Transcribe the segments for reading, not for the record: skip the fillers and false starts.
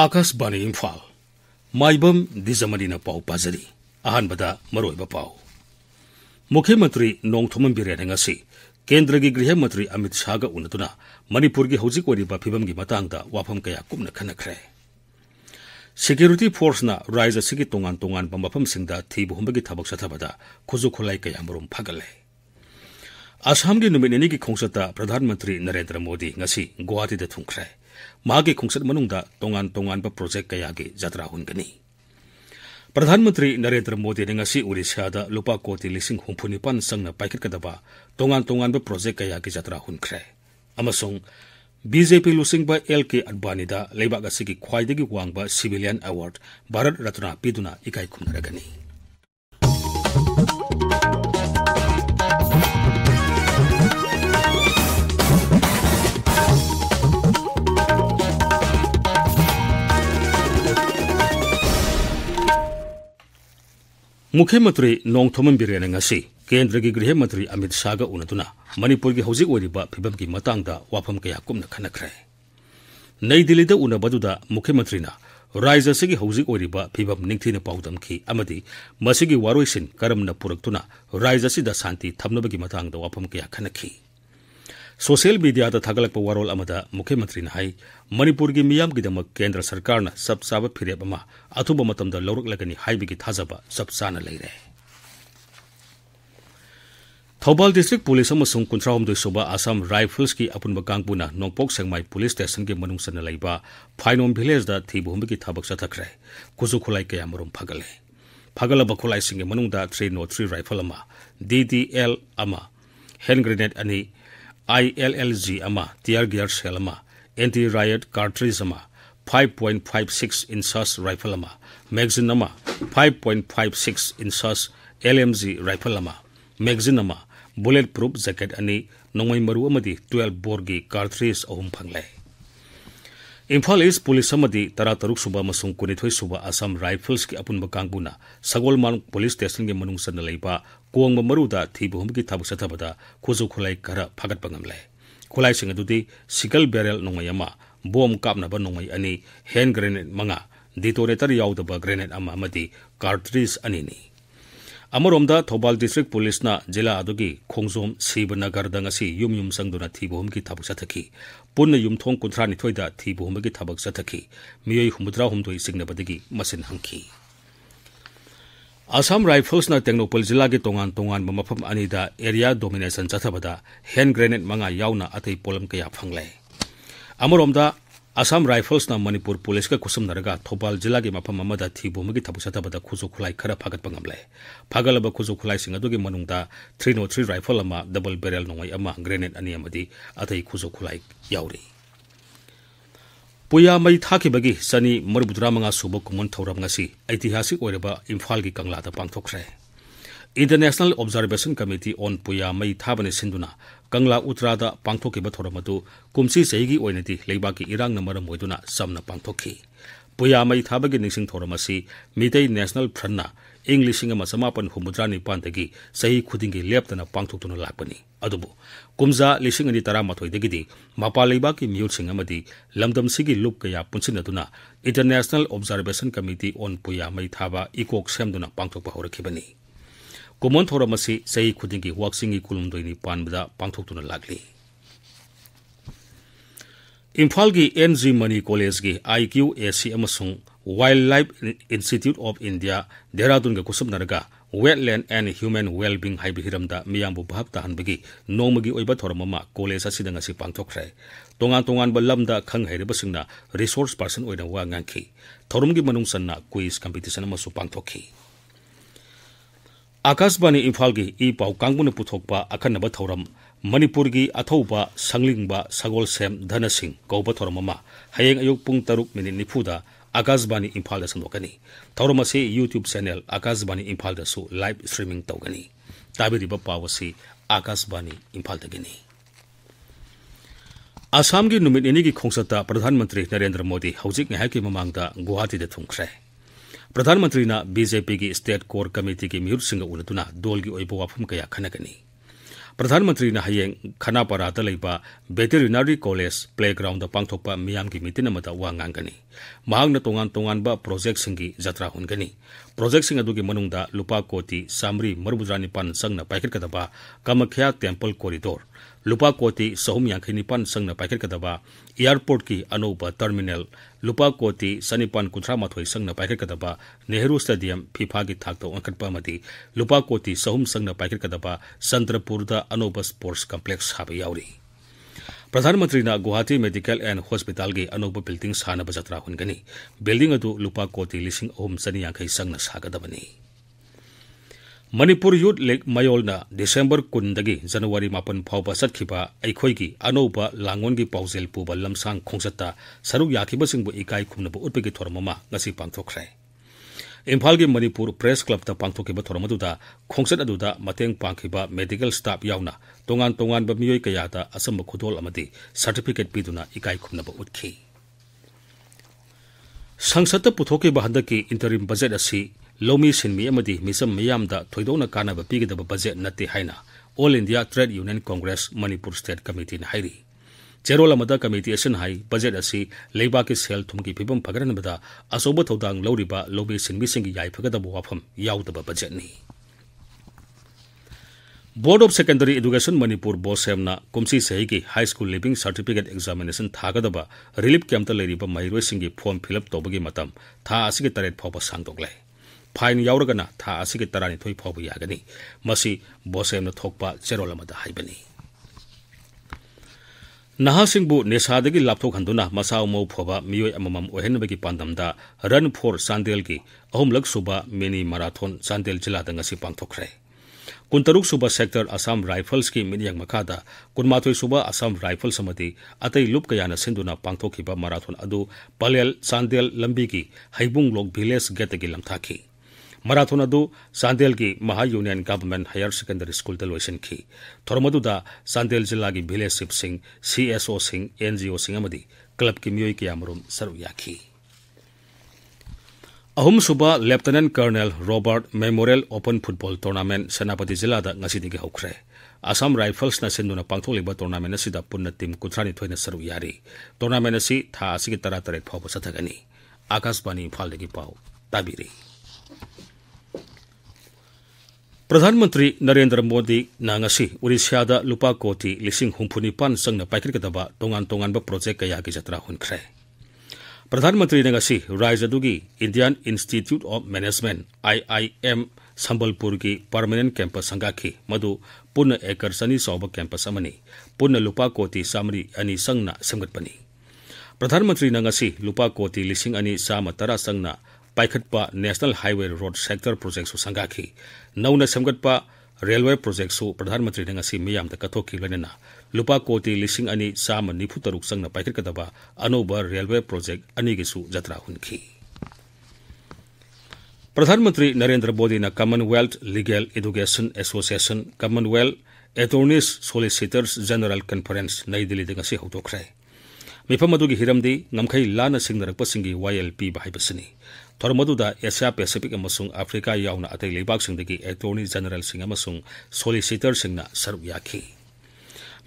आकाशवाणी इम्फाल माइबम दिजमनी पाउ पाजरी अहानबदा मरोइबा पाउ मुख्यमंत्री नोंगथोमन बिरेन ngasi केंद्र की गृह मंत्री अमित शाह का उन्नतुना मणिपुर की हौजिक ओरिबा फिबम की मतंगदा वाफम कया कुमना खनखरे सिक्योरिटी फोर्स ना राज्य सिगी तोंगान तोंगान मफम सिंगदा थीबु हुंबगी थबक सथबदा खुजु खुलाई कया मरुम फगले असम की नुमिनेनी की खोंसता प्रधानमंत्री नरेंद्र मोदी ngasi गुवाहाटी दा थुंखरे मागी खोंसत मनुंगदा तोंगान तोंगान प्रोजेक्ट कया की जत्रा हुनगनी प्रधानमंत्री नरेंद्र मोदी ने ngasi उड़ीसा लुपा कोटी लिसिंग हुंफुनिपान संगना पाइखतकदबा तोंगान तोंगान प्रोजेक्ट कया की जत्रा हुनखरे अमसोंग बीजेपी लुसिंग बा एल के अडवाणी दा लेबाग असिगी ख्वाइदगी वांगबा सिविलियन अवार्ड भारत रत्न पिदुना इकाई खुमनरगनी मुख्यमंत्री नोंगथोमन बिरेन ngasi केंद्र की गृह मंत्री अमित शाह का उन्नतुना मणिपुर की हौजिक ओरिबा फिबम की मतंगदा वाफम कया कुमना खनखरे नई दिल्ली दा उनबदुदा मुख्यमंत्री ना राज्य से की हौजिक ओरिबा फिबम निंगथिना पाउदम की अमदी मसिगी वारोइसिन करमना पुरक्तुना राज्य सिदा शांति थमनबगी मतंगदा वाफम कया खनखी सोशल मीडिया दा थागलक वारोल अमदा मुख्यमंत्री ना हाई मणिपुर की मियाम गिदमक केंद्र सरकार ना सब साब फिरेब अमा अथुबा मतमदा लौरकलगनी हाइबिगी थाजबा सब साना लेरे थौबाल डिस्ट्रिक्ट पुलिस अमसुंग कुंथ्राहुमदोई सुबा आसाम राइफल्स की अपुनबा कांगपुना नोंगपोक सेंगमाई पुलिस स्टेशन के मनुंगसना लैबा फाइनोम विलेज दा थीबुहुमबगी थाबक सथखरे कुजु खुलाई कया मरुम फगले फगलबा खुलाई सिंगे मनुंगदा 303 राइफल अमा DDL अमा हैंड ग्रेनेड अनि ILLG अमा टियर गियर सेल अमा एंटी रायट कार्ट्रिज अमा 5.56 इंचस राइफल अमा मैगजीन अमा 5.56 इंचस LMG राइफल अमा मैगजीन अमा बुलेट प्रूफ जैकेट अनि नोंगमै मरु अमदी 12 बोर की कार्ट्रिज अहुम फंगले इम्फाल ईस्ट पुलिस अमदी 13 सुबा मसुंग 23 सुबा असम राइफल्स की अपुनबा कांगबुना सगोलमान पुलिस स्टेशन के मनुंगसन लैबा कोंग मरुदा थीबुहुमगी थाबक सथबदा खुजु खुलाई खरा फागत पंगमले खुलाई सिंग अदुदी सिकल बैरल नोंगै अमा बॉम कापनबा नोंगै अनि हैंड ग्रेनेड मंगा डिटोनेटर याउदबा ग्रेनेड अमा अमदी कार्ट्रिज अनिनी अमरोमदा थौबाल डिस्ट्रिक्ट पुलिस ना जिला अदुगी खोंजोम शिवनगर दंगसी युम संगदुना थीबुहुमगी थाबक सथखी पुन्न युमथोंग 19 दा थीबुहुमगी थाबक सथखी मियोई 63 सिंगनबदगी मसिन हंखी असम राइफल्स ना टेक्नोपल जिला के तोंगान तोंगान मफम अनिदा एरिया डोमिनेशन चथबदा हैंड ग्रेनेड मंगा याउना अतै पोलम कया फंगले अमरोमदा असम राइफल्स ना मणिपुर पुलिस का कुसुम नरगा थौबाल जिला के मफम अमदा थीबुहुमगी थाबक सथबदा खुजु खुलाई खरा फागत पंगमले फागलब खुजु खुलाई सिंग अदुगी मनुंगदा 303 राइफल अमा डबल बैरल नोंगै अमा ग्रेनेड अनि अमदी अतै खुजु खुलाई याउरी पुया मई थाखिबगी सनी मरबुद्रा मंगा सुब कुमन थौरम ngasi ऐतिहासिक ओइरबा इम्फाल की कंगलादा पांगथोखरे इंटरनेशनल ऑब्जर्वेशन कमिटी ऑन पुया मई थाबने सिंदुना कंगला उत्तरादा पांगथोकिबा थौरमदु कुमसी सहीगी ओइनदी लेबाकी इरांग नमरम ओइदुना समना पांगथोखी पुया मई थाबगी निसिंग थौरमसी मितै नेशनल फ्रंटना इंग्लिशिंग अमा समापन हुमुद्रा निपानदगी सही खुदिंगी लेप्तना पांगथोक्तुना लाकपनी अदुबु कुमजा लिसिंग अनि 13 दगिदी मपा लेबाकी मियुटसिंग अमदी लमदमसिगी लुप कया पुनसिनदुना इंटरनेशनल ऑब्जर्वेशन कमिटी ऑन पुया मई थाबा इकोक सेमदुना पांगथोकपा हौरखिबनी कुमन थौरमसी सही खुदिंगी वाक्सिंगी कुलुमदोइनी पानबदा पांगथोक्तुना लागली इम्फाल की NG मनी कॉलेज की IQAC अमसुंग wildlife institute of India Dehradun के कुसुम नरगा वेटलैंड एंड ह्यूमन वेलबिंग हाइब हिरमदा मियांबु भाब ताहनबगी नोमगी ओइबा थोरममा कॉलेज असिदा ngasi पांगथोखरे तोंगान तोंगान बलमदा खंग हैरबसिंगना रिसोर्स पर्सन ओइना वा nganki थोरमगी मनुंगसन्ना क्विज कंपटीशन अमसु पांगथोखी आकाशवाणी इम्फाल की ई पाउ कांगबुन पुथोकपा अखनबा थौरम मणिपुर की अथौबा संगलिंगबा सगोल सेम धनसिंह कौबा थौरममा हयेंग अयुक पुंग 3:40 आकाशवाणी इम्फाल संदोकनी थौरम से यूट्यूब चैनल आकाशवाणी इम्फाल दसु लाइव स्ट्रीमिंग तौगनी ताबिरिबा पावसी आकाशवाणी इम्फाल दगनी असम की नुमित एनी की खोंसता प्रधानमंत्री नरेंद्र मोदी हौजिक न्याय की ममांगदा गुवाहाटी दे थुंखरे प्रधानमंत्री ना बीजेपी की स्टेट कोर कमेटी की मियुट सिंग उनतुना दोल की ओइबो वाफम कया खनगनी प्रधानमंत्री ने हयेंग खानापारादा लेबा वेटेरिनरी कॉलेज प्लेग्राउंड पांगथोकपा मियाम की मीटिंग अमदा वा nganggani mahangna tongan project singi jatra hungani project sing adugi manungda lupa koti samri marbudrani pan sangna paikhet kadaba Kamakhya temple corridor lupa koti sahum yankhini pan sangna paikhet kadaba airport ki anoba terminal lupa koti sanipan kuthra mathoi sangna paikhet kadaba Nehru stadium FIFA ki thakto onkatpa madi lupa koti sahum sangna paikhet kadaba Sandrapurda anoba sports complex habi yauri प्रधानमंत्री ना Guwahati medical and hospital की अनोब building सानब जत्रा हुनगनी building अदु लुपा कोटी लिसिंग ओम सनी यांखै संगना सागदबनी मणिपुर यूथ लीग मयोलना डिसेंबर 10 दगी जनवरी 9 फाउबा सतखिबा अखोइगी अनोब लांगोन की पाउजेल पुबा लमसांग खोंगसता सरुक याखिबसिंगबु इकाई खुमनबु उतपगी थोरममा ngasi पांगथोखरै Imphal की मणिपुर प्रेस क्लब ता पांगथोकिबा थोरमदुदा खोंगसत अदुदा मतेंग पांगखिबा मेडिकल स्टाफ यावना तोंगान मियोय कयादा असम खुदोल अमदी सर्टिफिकेट पीदुना इकाई खुमनबा उतखि संसद पुथोकिबा हंदकी इंटरिम बजेट असि लोमी सिनमी अमदी मिसम मियामदा थोइदोना कानाबा पीगदबा बजेट नते हाइना all India trade union congress Manipur state committee ना हाइरी चेरोल अमदा कमिटी असन हाई बजेट असि लेबा के सेल थुमकी फिबम फगरनबदा असोब थौदांग लौरिबा लोबी सिनमी सिंगी याइफगदबा वाफम याउदबा बजेट नि board of secondary education Manipur बोसेमना कुमसी सही की high school leaving certificate examination थागदबा रिलीफ कैंप लेरिबा माइरोय सिंगी फॉर्म फिलअप तौबगी मतम था आसिगे तरेट फाउबा सांगदोगले फाइन याउरगना था आसिगे तरानी थोई फाउबा यागनी मसी बोसेमना थोकपा चेरोल अमदा हाइबनी नहासिंगबु नेसादगी लापथोखंदुना मसाउ मौ फोबा मियोय अममम ओहेनबगी पांदमदा रन फॉर चांदेल की अहुमलक सुबा मिनी मैराथन चांदेल जिला ngasi पांगथोखरै 23 सुबा सेक्टर असम राइफल्स की मिनियंग मखादा 23 सुबा असम राइफल्स अमदी अतै लुप कयाना सिंधुना पांगथोखिबा मैराथन अदु पलेल चांदेल लंबी की हैबुंग लोक विलेज गेट की लमथाखि मैराथन अदु चांदेल की महा union government higher secondary school दलोइसन की थोरमदुदा चांदेल जिला की विलेज शिप सिंह CSO सिंह NGO सिंह अमदी क्लब की मियोय कियामरुम सरू याखि अहुम सुबा lieutenant colonel Robert memorial open football tournament Senapati जिला ngasiदगी हौख्रे असम राइफल्स ना सिंधुना पांगथोलिबा टूर्नामेंट असिदा पुन्ना टीम कुथरानी थोइना सरू यारी टूर्नामेंट असि था असिगे तरा तरेट फाउबा सथगनी आकाशवाणी इम्फालदगी पाउ ताबिरी प्रधानमंत्री नरेंद्र मोदी नांगसी उड़ीसा लुपा कोटी 164 संगना पाइखरगदबा तोंगान प्रोजेक्ट कया की जत्रा हुनख्रे प्रधानमंत्री ने राज्य Indian institute of management IIM Sambalpur की परमानेंट कैंपस संगाखी मधु पुनः एकर सनी सौब कैंपस अमनी पुनः लुपा कोटी सामरी अनी संगना सेमगटपनी प्रधानमंत्री ने लुपा कोटी 2,110 संगना पाइखटपा national highway road sector project संगाखी नौना सेमगटपा रेलवे प्रोजेक्ट प्रधानमंत्री ने मियामदा कथोखी लोनना लुपा कोटी 2,193 संगना पाइखटकदबा अनोब रेलवे प्रोजेक्ट अनीगिसु जत्रा हुनखी प्रधानमंत्री नरेंद्र मोदी ने Commonwealth legal education association Commonwealth attorneys solicitors general conference New Delhi दंगसी हौदोखरे मिफम अदुगी हिरमदी ngमखै लाना सिंगनरपसिंगी वायल पीबा हाइबसनी थोरमदुदा एशिया पैसिफिक अमसुंग अफ्रीका यावना अतै लेबाकसिंगदगी एटॉर्नी जनरल सिंग अमसुंग सोलिसिटर सिंगना सरुक याखी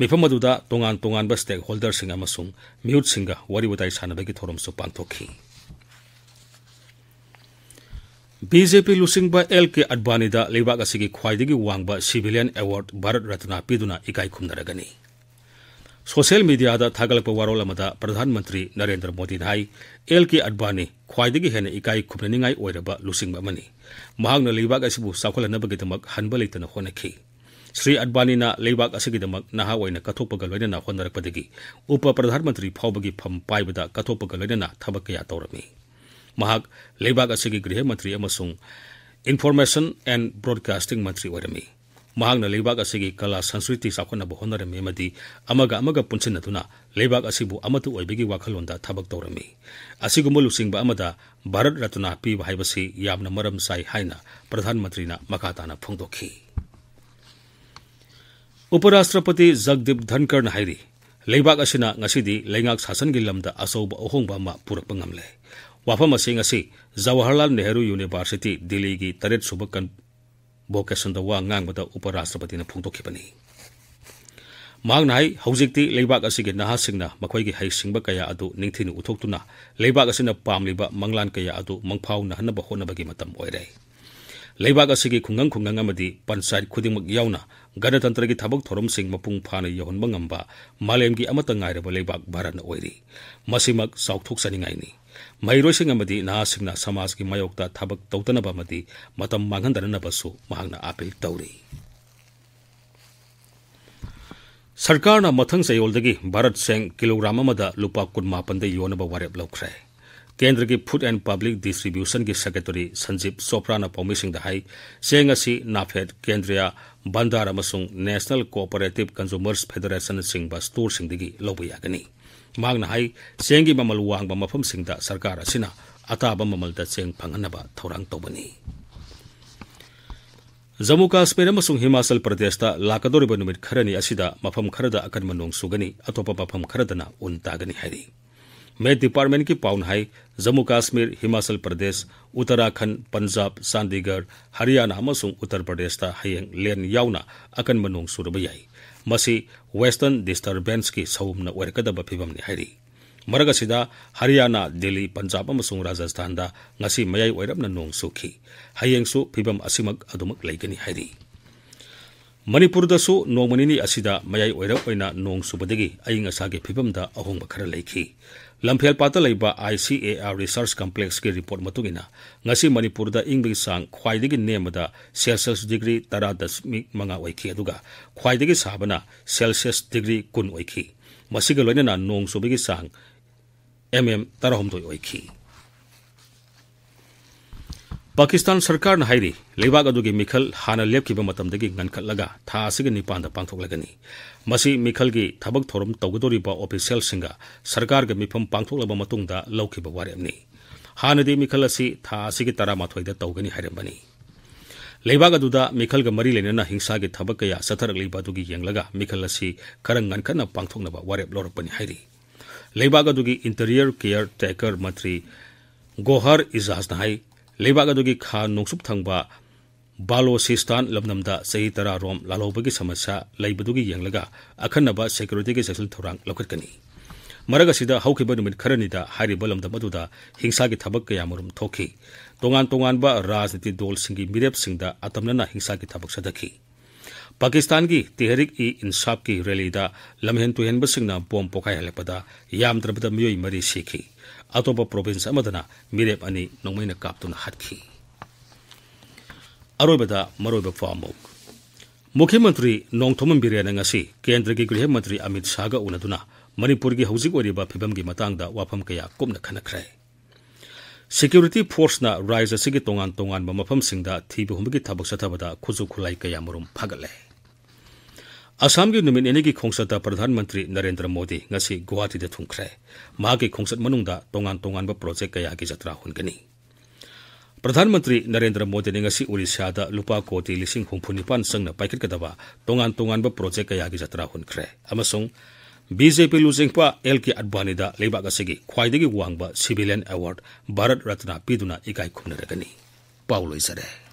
मिफम अदुदा तोंगान स्टेक होल्डर सिंग अमसुंग म्यूट सिंग वरी वताई सानबगी थोरमसु पांगथोखी बीजेपी लुसिंगबा LK अडवाणीदा लेबाक असिगी ख्वाइदगी वांगबा सिविलियन अवार्ड भारत रत्न पीदुना इकाई खुमनरगनी सोशल मीडिया थागलप वारोल प्रधानमंत्री नरेंद्र मोदी हाई LK अडवाणी ख्वाइदगी हेन इकाई खुमननिंगाई ओइरबा लुसिंगबा अमनी महांगना लेबाक असिबु साखोलनबगिदमक हनबलेतना होनखी श्री अडवाणी लेबाक असिगिदमक नहा ओइना कथोपगा लोइनना होनरकपदगी उप प्रधानमंत्री फाउबगी फम पाइबदा कथोपगा लोइनना थबक कया तौरमी महाग लेबाक असिगी गृह मंत्री अमसुंग इन्फॉर्मेशन एंड ब्रॉडकास्टिंग मंत्री ओइरमी महांगना लेबाक असिगी कला संस्कृति साखोनब होनरमी अमदी अमगा पुनसिनदुना लेबाक असिबु अमतु ओइबगी वाखलोंदा थबक तौरमी असिगुम लुसिंगबा अमदा भारत रत्न पीबा हाइबसी यामना मरम साई हाइना प्रधानमंत्रीना मखाताना फोंदोखी उपराष्ट्रपति जगदीप धनकर हाइरी लेबाक असिना ngasiदी लेंगाक शासनगी लमदा असौबा अहोंगबा अमा पुरकपा ngamle वाफम असी जवाहरलाल नेहरू यूनिवर्सिटी दिल्ली की 3 सुब कन्वोकेशन वा ngangbada उपराष्ट्रपति फोंदोखिबनी Magnai Hosiki Lebak Asigi Nahasingna Makoigi Haisingba Kaya Adu Ningtinu Utokuna Lebak Asina Pamliba Manglan Kaya Adu Mangpau Nahanaba Honabagi Matam Oire Lebak Asigi Kungang Kungangamadi Pansai Kudimuk Yauna Ganatantragi Tabak Torom Sing Mapung Pana Yohon Mangamba Malemgi Amatangai Lebak Baran Oiri Masimak Sautuk Saningaini Mairosing Amadi Nahasingna Samaski Mayokta Tabak Tautanabamadi Matam Mangandaranabasu Mahangna Apil Tauri Sarkarna Mathang Sayoldagi Bharat Seng kilogram amada lupa kunmapanda yonaba warep laukre. Kendra ki Food and Public Distribution ki Secretary Sanjeev Soprana Paumising Dahai Seng asi Nafed Kendriya Bandar amasung National Cooperative Consumers Federation Singba Store Singdigi Lobuyagani. Magna hai Sengi mamal wang ba mafam singda Sarkar asina ataba mamalda Seng panganaba Thorang Tobani. Jammu Kashmir amasung Himachal Pradeshta lakadoriba numit kharani asida mafam kharada akan manong sugani atopa mafam kharadana untagani hari. Med Department ki paun hai Jammu Kashmir, Himachal Pradesh, Uttarakhand, Punjab, Chandigarh, Haryana amasung Uttar Pradeshta hayeng len yauna akan manong suraba yai. Masi Western Disturbance ki sawumna werkadaba phibamni hari. Maragasida Haryana, Delhi, Punjab amasung Rajasthan da ngasi mayai oirapna nong sukhi. Hayengsu phibam asimag adumak laigani hari. Manipur da su nongmanini asida mayai oirap oina nong subadagi aying asage phibam da ahongba khara laiki. Lamphel pata laiba ICAR Research Complex ki report matugina ngasi Manipur da ingbi sang khwaidagi nemada Celsius degree 10.5 oiki aduga khwaidagi sabana Celsius degree 10 oiki. Masiga loinana nong subagi sang tarahomdoi oiki. Pakistan Sarkar na hairi lebak adugi mikhal hana lepkiba matamdagi ngankhatlaga tha asiga nipanda pangthoklagani masi mikhal gi thabak thorom tawgadoriba official singa sarkar ga mifam pangthoklaba matungda lawkiba waremni hanadi mikhal asi tha asigi taramathoi da tawgani hairambani lebak aduda mikhal ga mari lenana hingsa gi thabak kaya satharakliba adugi yenglaga mikhal asi karang ngankhatna pangthoknaba warep lorapani hairi lebak adugi interior caretaker mantri Gohar Ijaz na hai Lebak adugi kha nongsup thangba Balochistan lamnamda sahi tara rom lalobagi samasya laibadugi yenglaga akhanaba security gi sesal thorang lokatkani maragasida haukiba numit kharanida hariba lamdam aduda hingsa gi thabak kaya murum thoki tongan ba rajniti dol singi mirep singda atamnana hingsa gi thabak sadaki Pakistan gi Tehrik-e-Insaf ki rally da lamhen tuhen basingna bom pokai halepada yamdrabada miyoi mari sikhi atopa province amadana mirep ani nongmaina kaptuna hatkhi aroibada maroiba famok Mukhയമantri Nongthomam Birena ngasi Kendra gi Griha Mantri Amit Shah ga unaduna Manipur gi hojik oriba phibam gi matangda wafam kaya kumna khanakhrai Security force na rise asigi tongan ba mafam singda thibi humbagi thabak sathabada khuju khulai kaya murum phagale Assam gi numin enegi khongsata Pradhan Mantri Narendra Modi ngasi Guwahati da thungkhre magi khongsat manungda tongan ba project kaya gi jatra hungani Pradhan Mantri Narendra Modi ne ngasi Odisha da lupa koti lising hungphunipan sangna paikhat kadaba tongan ba project kaya gi jatra hunkhre amasung BJP luzengpa LK Advani da lebak asigi khwaidagi wangba civilian award Bharat Ratna piduna ikai khumnaragani Paulo Isare